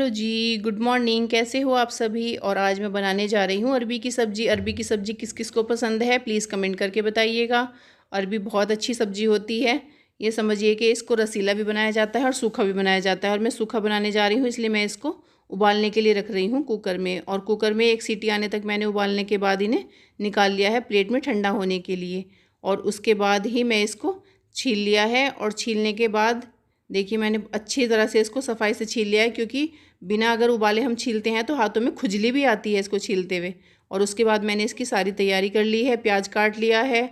Hello जी, good morning. कैसे हो आप सभी। और आज मैं बनाने जा रही हूँ अरबी की सब्ज़ी। अरबी की सब्ज़ी किस किस को पसंद है प्लीज़ कमेंट करके बताइएगा। अरबी बहुत अच्छी सब्ज़ी होती है। ये समझिए कि इसको रसीला भी बनाया जाता है और सूखा भी बनाया जाता है, और मैं सूखा बनाने जा रही हूँ इसलिए मैं इसको उबालने के लिए रख रही हूँ कुकर में। और कुकर में एक सीटी आने तक मैंने उबालने के बाद इन्हें निकाल लिया है प्लेट में ठंडा होने के लिए। और उसके बाद ही मैं इसको छील लिया है। और छीलने के बाद देखिए मैंने अच्छी तरह से इसको सफाई से छील लिया है, क्योंकि बिना अगर उबाले हम छीलते हैं तो हाथों में खुजली भी आती है इसको छीलते हुए। और उसके बाद मैंने इसकी सारी तैयारी कर ली है। प्याज काट लिया है,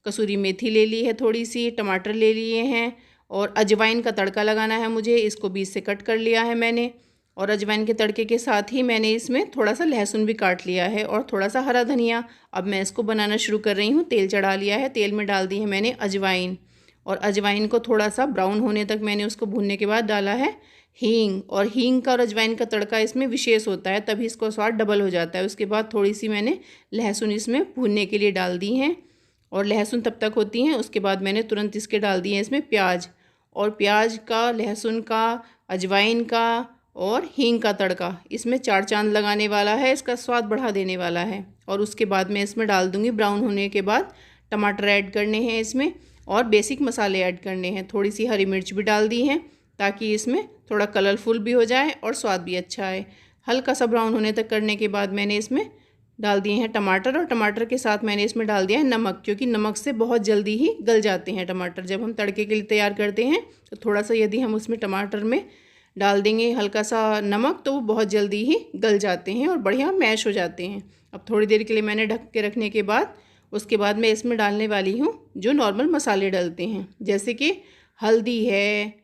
कसूरी मेथी ले ली है, थोड़ी सी टमाटर ले लिए हैं, और अजवाइन का तड़का लगाना है मुझे। इसको बीच से कट कर लिया है मैंने। और अजवाइन के तड़के के साथ ही मैंने इसमें थोड़ा सा लहसुन भी काट लिया है और थोड़ा सा हरा धनिया। अब मैं इसको बनाना शुरू कर रही हूँ। तेल चढ़ा लिया है, तेल में डाल दी है मैंने अजवाइन। और अजवाइन को थोड़ा सा ब्राउन होने तक मैंने उसको भूनने के बाद डाला है हींग। और हींग का और अजवाइन का तड़का इसमें विशेष होता है, तभी इसका स्वाद डबल हो जाता है। उसके बाद थोड़ी सी मैंने लहसुन इसमें भूनने के लिए डाल दी हैं, और लहसुन तब तक होती हैं। उसके बाद मैंने तुरंत इसके डाल दिए हैं इसमें प्याज। और प्याज का, लहसुन का, अजवाइन का और हींग का तड़का इसमें चार चांद लगाने वाला है, इसका स्वाद बढ़ा देने वाला है। और उसके बाद मैं इसमें डाल दूँगी ब्राउन होने के बाद टमाटर ऐड करने हैं इसमें, और बेसिक मसाले ऐड करने हैं। थोड़ी सी हरी मिर्च भी डाल दी हैं ताकि इसमें थोड़ा कलरफुल भी हो जाए और स्वाद भी अच्छा आए। हल्का सा ब्राउन होने तक करने के बाद मैंने इसमें डाल दिए हैं टमाटर। और टमाटर के साथ मैंने इसमें डाल दिया है नमक, क्योंकि नमक से बहुत जल्दी ही गल जाते हैं टमाटर। जब हम तड़के के लिए तैयार करते हैं तो थोड़ा सा यदि हम उसमें टमाटर में डाल देंगे हल्का सा नमक, तो वो बहुत जल्दी ही गल जाते हैं और बढ़िया मैश हो जाते हैं। अब थोड़ी देर के लिए मैंने ढक के रखने के बाद उसके बाद मैं इसमें डालने वाली हूँ जो नॉर्मल मसाले डलते हैं, जैसे कि हल्दी है,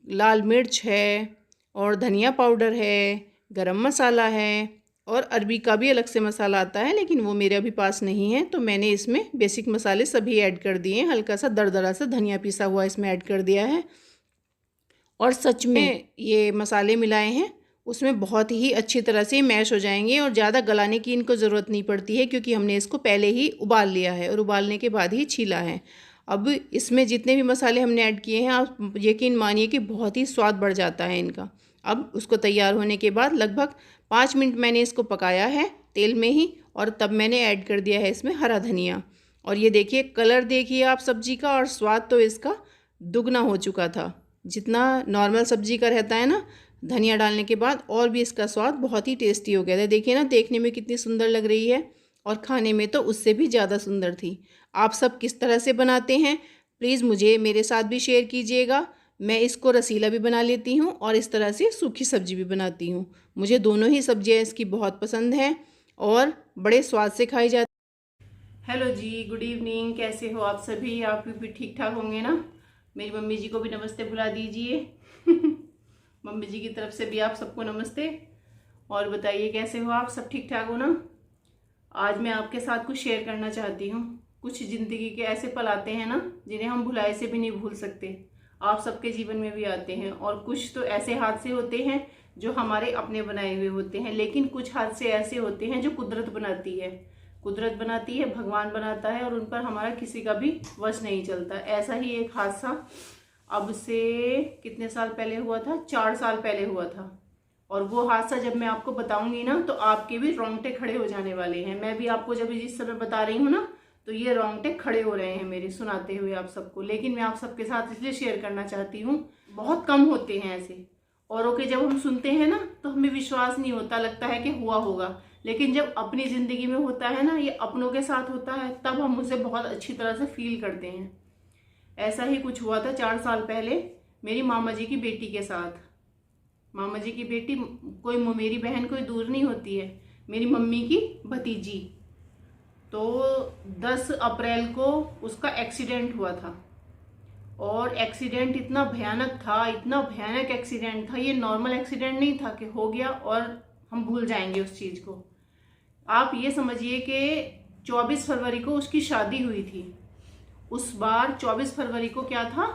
लाल मिर्च है, और धनिया पाउडर है, गरम मसाला है, और अरबी का भी अलग से मसाला आता है लेकिन वो मेरे अभी पास नहीं है। तो मैंने इसमें बेसिक मसाले सभी ऐड कर दिए हैं। हल्का सा दरदरा सा धनिया पिसा हुआ इसमें ऐड कर दिया है। और सच में ये मसाले मिलाए हैं उसमें बहुत ही अच्छी तरह से मैश हो जाएंगे, और ज़्यादा गलाने की इनको ज़रूरत नहीं पड़ती है, क्योंकि हमने इसको पहले ही उबाल लिया है और उबालने के बाद ही छीला है। अब इसमें जितने भी मसाले हमने ऐड किए हैं आप यकीन मानिए कि बहुत ही स्वाद बढ़ जाता है इनका। अब उसको तैयार होने के बाद लगभग 5 मिनट मैंने इसको पकाया है तेल में ही, और तब मैंने ऐड कर दिया है इसमें हरा धनिया। और ये देखिए कलर देखिए आप सब्ज़ी का, और स्वाद तो इसका दुगना हो चुका था। जितना नॉर्मल सब्ज़ी का रहता है ना, धनिया डालने के बाद और भी इसका स्वाद बहुत ही टेस्टी हो गया था। देखिए ना, देखने में कितनी सुंदर लग रही है और खाने में तो उससे भी ज़्यादा सुंदर थी। आप सब किस तरह से बनाते हैं प्लीज़ मुझे मेरे साथ भी शेयर कीजिएगा। मैं इसको रसीला भी बना लेती हूँ और इस तरह से सूखी सब्ज़ी भी बनाती हूँ। मुझे दोनों ही सब्जियाँ इसकी बहुत पसंद हैं और बड़े स्वाद से खाई जाती। हेलो जी, गुड इवनिंग। कैसे हो आप सभी। आप भी ठीक ठाक होंगे ना। मेरी मम्मी जी को भी नमस्ते बुला दीजिए। मम्मी जी की तरफ से भी आप सबको नमस्ते। और बताइए कैसे हो आप, सब ठीक ठाक हो ना। आज मैं आपके साथ कुछ शेयर करना चाहती हूँ। कुछ ज़िंदगी के ऐसे पल आते हैं ना जिन्हें हम भुलाए से भी नहीं भूल सकते। आप सबके जीवन में भी आते हैं, और कुछ तो ऐसे हादसे होते हैं जो हमारे अपने बनाए हुए होते हैं, लेकिन कुछ हादसे ऐसे होते हैं जो कुदरत बनाती है। कुदरत बनाती है, भगवान बनाता है, और उन पर हमारा किसी का भी वश नहीं चलता। ऐसा ही एक हादसा अब से कितने साल पहले हुआ था, 4 साल पहले हुआ था। और वो हादसा जब मैं आपको बताऊंगी ना तो आपके भी रोंगटे खड़े हो जाने वाले हैं। मैं भी आपको जब जिस समय बता रही हूँ ना तो ये रोंगटे खड़े हो रहे हैं मेरे सुनाते हुए आप सबको। लेकिन मैं आप सबके साथ इसलिए शेयर करना चाहती हूँ, बहुत कम होते हैं ऐसे। औरों के जब हम सुनते हैं ना तो हमें विश्वास नहीं होता, लगता है कि हुआ होगा। लेकिन जब अपनी ज़िंदगी में होता है ना, ये अपनों के साथ होता है, तब हम उसे बहुत अच्छी तरह से फील करते हैं। ऐसा ही कुछ हुआ था 4 साल पहले मेरी मामा जी की बेटी के साथ। मामा जी की बेटी कोई मेरी बहन कोई दूर नहीं होती है, मेरी मम्मी की भतीजी। तो 10 अप्रैल को उसका एक्सीडेंट हुआ था, और एक्सीडेंट इतना भयानक था, इतना भयानक एक्सीडेंट था। ये नॉर्मल एक्सीडेंट नहीं था कि हो गया और हम भूल जाएंगे उस चीज़ को। आप ये समझिए कि 24 फरवरी को उसकी शादी हुई थी। उस बार 24 फरवरी को क्या था,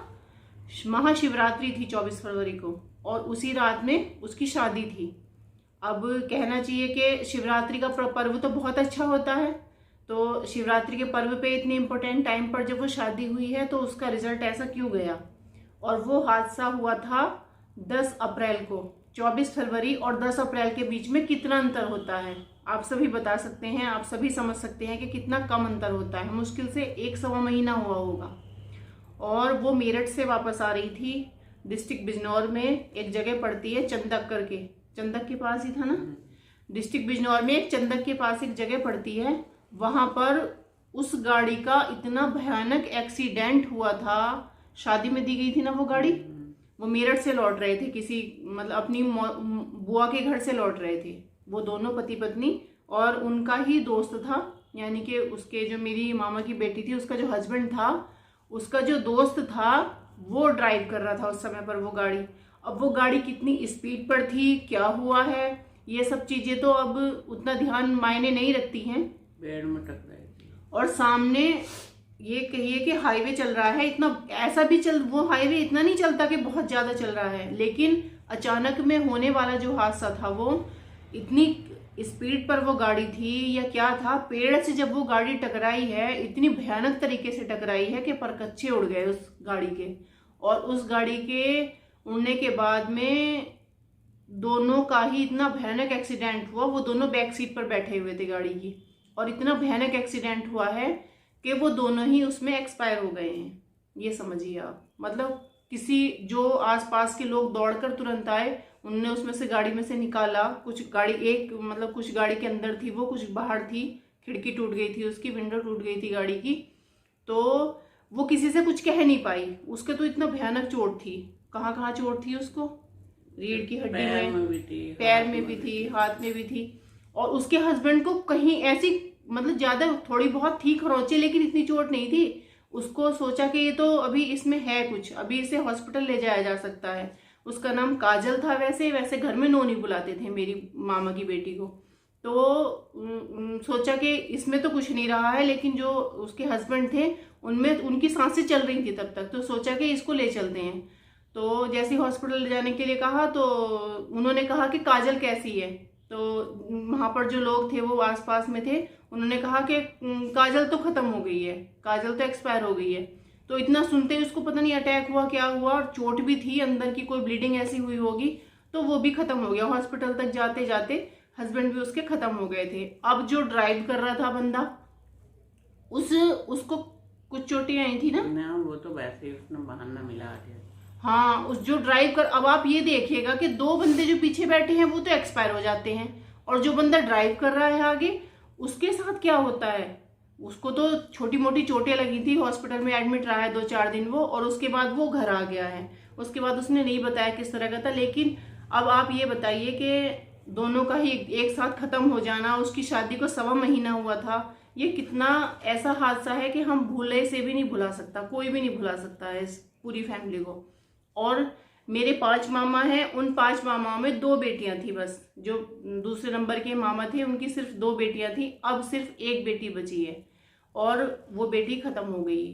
महाशिवरात्रि थी 24 फरवरी को, और उसी रात में उसकी शादी थी। अब कहना चाहिए कि शिवरात्रि का पर्व तो बहुत अच्छा होता है, तो शिवरात्रि के पर्व पे इतने इम्पोर्टेंट टाइम पर जब वो शादी हुई है तो उसका रिजल्ट ऐसा क्यों गया। और वो हादसा हुआ था 10 अप्रैल को, 24 फरवरी और 10 अप्रैल के बीच में कितना अंतर होता है? आप सभी बता सकते हैं, आप सभी समझ सकते हैं कि कितना कम अंतर होता है। मुश्किल से 1 सवा महीना हुआ होगा। और वो मेरठ से वापस आ रही थी। डिस्ट्रिक्ट बिजनौर में एक जगह पड़ती है चंदक करके, चंदक के पास ही था ना, डिस्ट्रिक्ट बिजनौर में एक चंदक के पास एक जगह पड़ती है। वहां पर उस गाड़ी का इतना भयानक एक्सीडेंट हुआ था। शादी में दी गई थी ना वो गाड़ी। वो मेरठ से लौट रहे थे, किसी मतलब अपनी बुआ के घर से लौट रहे थे वो दोनों पति पत्नी, और उनका ही दोस्त था, यानी कि उसके जो मेरी मामा की बेटी थी उसका जो हस्बैंड था, उसका जो दोस्त था वो ड्राइव कर रहा था उस समय पर वो गाड़ी। अब वो गाड़ी कितनी स्पीड पर थी, क्या हुआ है, ये सब चीजें तो अब उतना ध्यान मायने नहीं रखती हैं। पेड़ में टकराई थी। और सामने ये कहिए कि हाईवे चल रहा है, इतना ऐसा भी वो हाईवे इतना नहीं चलता कि बहुत ज्यादा चल रहा है, लेकिन अचानक में होने वाला जो हादसा था वो इतनी स्पीड पर वो गाड़ी थी या क्या था, पेड़ से जब वो गाड़ी टकराई है इतनी भयानक तरीके से टकराई है कि परकच्चे उड़ गए उस गाड़ी के। और उस गाड़ी के उड़ने के बाद में दोनों का ही इतना भयानक एक्सीडेंट हुआ। वो दोनों बैक सीट पर बैठे हुए थे गाड़ी की, और इतना भयानक एक्सीडेंट हुआ है कि वो दोनों ही उसमें एक्सपायर हो गए हैं। ये समझिए आप, मतलब किसी जो आसपास के लोग दौड़कर तुरंत आए, उनने उसमें से गाड़ी में से निकाला। कुछ गाड़ी एक मतलब कुछ गाड़ी के अंदर थी वो, कुछ बाहर थी, खिड़की टूट गई थी उसकी, विंडो टूट गई थी गाड़ी की। तो वो किसी से कुछ कह नहीं पाई, उसके तो इतना भयानक चोट थी। कहाँ कहाँ चोट थी उसको? रीढ़ की हड्डी में भी थी, पैर में भी थी, हाथ में भी थी। और उसके हस्बैंड को कहीं ऐसी मतलब ज्यादा थोड़ी बहुत थी खरोंचे, लेकिन इतनी चोट नहीं थी। उसको सोचा कि ये तो अभी इसमें है कुछ, अभी इसे हॉस्पिटल ले जाया जा सकता है। उसका नाम काजल था। वैसे घर में नोनी बुलाते थे मेरी मामा की बेटी को। तो सोचा कि इसमें तो कुछ नहीं रहा है, लेकिन जो उसके हस्बैंड थे उनमें उनकी सांसें चल रही थी तब तक, तो सोचा कि इसको ले चलते हैं। तो जैसे हॉस्पिटल ले जाने के लिए कहा तो उन्होंने कहा कि काजल कैसी है। तो वहां पर जो लोग थे वो आसपास में थे, उन्होंने कहा कि काजल तो खत्म हो गई है, काजल तो एक्सपायर हो गई है। तो इतना सुनते ही उसको पता नहीं अटैक हुआ क्या हुआ, और चोट भी थी अंदर की, कोई ब्लीडिंग ऐसी हुई होगी, तो वो भी खत्म हो गया। हॉस्पिटल तक जाते जाते हस्बैंड भी उसके खत्म हो गए थे। अब जो ड्राइव कर रहा था बंदा, उसको कुछ चोटें आई थी ना, वो तो वैसे ही उसने बहाना मिला दिया। हाँ, उस जो ड्राइव कर, अब आप ये देखिएगा कि 2 बंदे जो पीछे बैठे हैं वो तो एक्सपायर हो जाते हैं, और जो बंदा ड्राइव कर रहा है आगे, उसके साथ क्या होता है? उसको तो छोटी मोटी चोटें लगी थी, हॉस्पिटल में एडमिट रहा है 2-4 दिन वो, और उसके बाद वो घर आ गया है। उसके बाद उसने नहीं बताया किस तरह का था। लेकिन अब आप ये बताइए कि दोनों का ही एक साथ खत्म हो जाना, उसकी शादी को 1.25 महीना हुआ था, ये कितना ऐसा हादसा है कि हम भूले से भी नहीं भुला सकता, कोई भी नहीं भुला सकता है इस पूरी फैमिली को। और मेरे 5 मामा हैं, उन 5 मामाओं में 2 बेटियां थी बस। जो दूसरे नंबर के मामा थे उनकी सिर्फ 2 बेटियां थी, अब सिर्फ 1 बेटी बची है, और वो बेटी खत्म हो गई।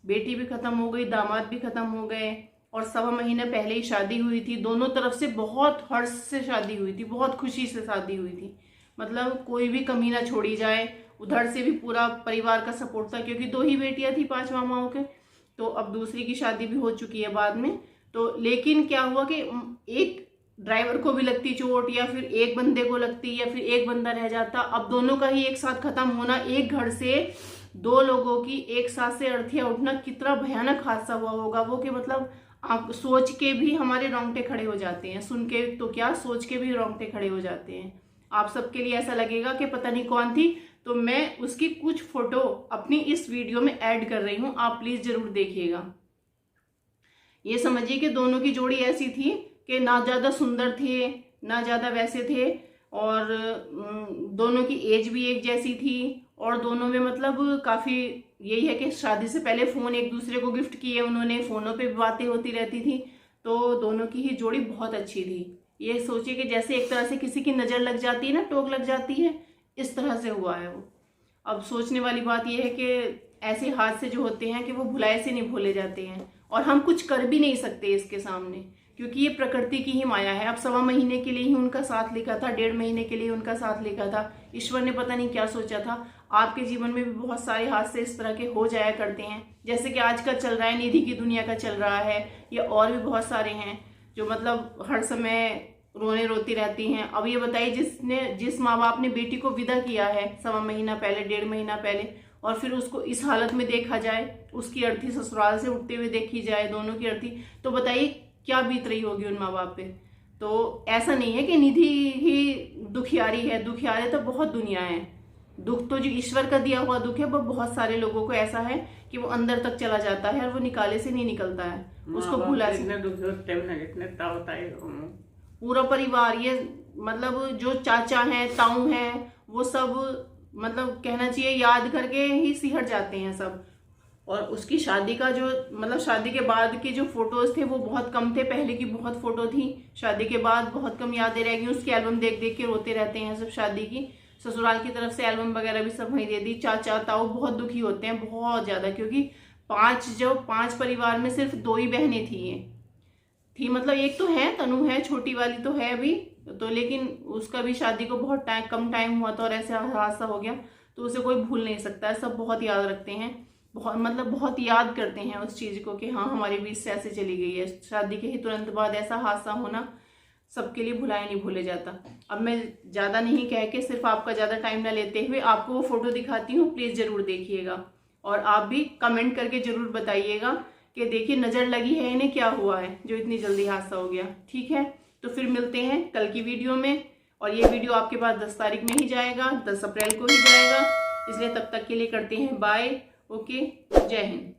बेटी भी खत्म हो गई, दामाद भी खत्म हो गए, और 1.25 महीने पहले ही शादी हुई थी। दोनों तरफ से बहुत हर्ष से शादी हुई थी, बहुत खुशी से शादी हुई थी, मतलब कोई भी कमी ना छोड़ी जाए। उधर से भी पूरा परिवार का सपोर्ट था, क्योंकि 2 ही बेटियां थी 5 मामाओं के। तो अब दूसरी की शादी भी हो चुकी है बाद में। तो लेकिन क्या हुआ कि एक ड्राइवर को भी लगती चोट, या फिर एक बंदे को लगती, या फिर एक बंदा रह जाता। अब दोनों का ही एक साथ खत्म होना, एक घर से 2 लोगों की एक साथ से अर्थियां उठना, कितना भयानक हादसा हुआ होगा वो, कि मतलब आप सोच के भी हमारे रोंगटे खड़े हो जाते हैं, सुन के तो क्या, सोच के भी रोंगटे खड़े हो जाते हैं। आप सबके लिए ऐसा लगेगा कि पता नहीं कौन थी। तो मैं उसकी कुछ फोटो अपनी इस वीडियो में ऐड कर रही हूं, आप प्लीज जरूर देखिएगा। ये समझिए कि दोनों की जोड़ी ऐसी थी कि ना ज्यादा सुंदर थे ना ज्यादा वैसे थे, और दोनों की एज भी एक जैसी थी, और दोनों में मतलब काफी यही है कि शादी से पहले फोन एक दूसरे को गिफ्ट किए उन्होंने, फोनों पे बातें होती रहती थी। तो दोनों की ही जोड़ी बहुत अच्छी थी। ये सोचिए कि जैसे एक तरह से किसी की नजर लग जाती है ना, टोक लग जाती है, इस तरह से हुआ है वो। अब सोचने वाली बात यह है कि ऐसे हादसे जो होते हैं कि वो भुलाए से नहीं भूले जाते हैं, और हम कुछ कर भी नहीं सकते इसके सामने, क्योंकि ये प्रकृति की ही माया है। अब 1.25 महीने के लिए ही उनका साथ लिखा था, 1.5 महीने के लिए उनका साथ लिखा था। ईश्वर ने पता नहीं क्या सोचा था। आपके जीवन में भी बहुत सारे हादसे इस तरह के हो जाया करते हैं, जैसे कि आज का चल रहा है, निधि की दुनिया का चल रहा है, या और भी बहुत सारे हैं जो मतलब हर समय रोती रहती हैं। अब ये बताइए, जिस माँ बाप ने बेटी को विदा किया है 1.25 महीना पहले, 1.5 महीना पहले, और फिर उसको इस हालत में देखा जाए, उसकी अर्थी ससुराल से उठते हुए देखी जाए, दोनों की अर्थी, तो बताइए क्या बीत रही होगी उन माँ बाप पे। तो ऐसा नहीं है कि निधि ही दुखियारी है, दुखियारे तो बहुत दुनिया है। दुख तो जो ईश्वर का दिया हुआ दुख है, वो बहुत सारे लोगों को ऐसा है कि वो अंदर तक चला जाता है और वो निकाले से नहीं निकलता है, उसको भूला से। इतने दुख होते हैं जितने ताऊ ताई पूरा परिवार, ये मतलब जो चाचा हैं, ताऊ हैं, वो सब मतलब कहना चाहिए याद करके ही सिहर जाते हैं सब। और उसकी शादी का जो मतलब शादी के बाद के जो फोटोज थे वो बहुत कम थे, पहले की बहुत फोटो थी, शादी के बाद बहुत कम यादें रह गई। उसकी एल्बम देख देख के रोते रहते हैं सब। शादी की ससुराल की तरफ से एल्बम वगैरह भी सब वहीं दे दी। चाचा ताऊ बहुत दुखी होते हैं, बहुत ज्यादा, क्योंकि 5 परिवार में सिर्फ 2 ही बहनें थी। ये थी मतलब एक तो है, तनु है, छोटी वाली तो है अभी तो, लेकिन उसका भी शादी को बहुत कम टाइम हुआ था और ऐसे हादसा हो गया, तो उसे कोई भूल नहीं सकता है। सब बहुत याद रखते हैं, बहुत याद करते हैं उस चीज को कि हाँ हमारे बीच से ऐसे चली गई है। शादी के ही तुरंत बाद ऐसा हादसा होना सबके लिए भुलाया नहीं भूले जाता। अब मैं ज्यादा नहीं कह के, सिर्फ आपका ज्यादा टाइम ना लेते हुए आपको वो फोटो दिखाती हूँ, प्लीज जरूर देखिएगा। और आप भी कमेंट करके जरूर बताइएगा कि देखिए नजर लगी है इन्हें, क्या हुआ है जो इतनी जल्दी हादसा हो गया। ठीक है, तो फिर मिलते हैं कल की वीडियो में। और ये वीडियो आपके पास 10 तारीख में ही जाएगा, 10 अप्रैल को ही जाएगा, इसलिए तब तक के लिए करते हैं बाय। ओके, जय हिंद।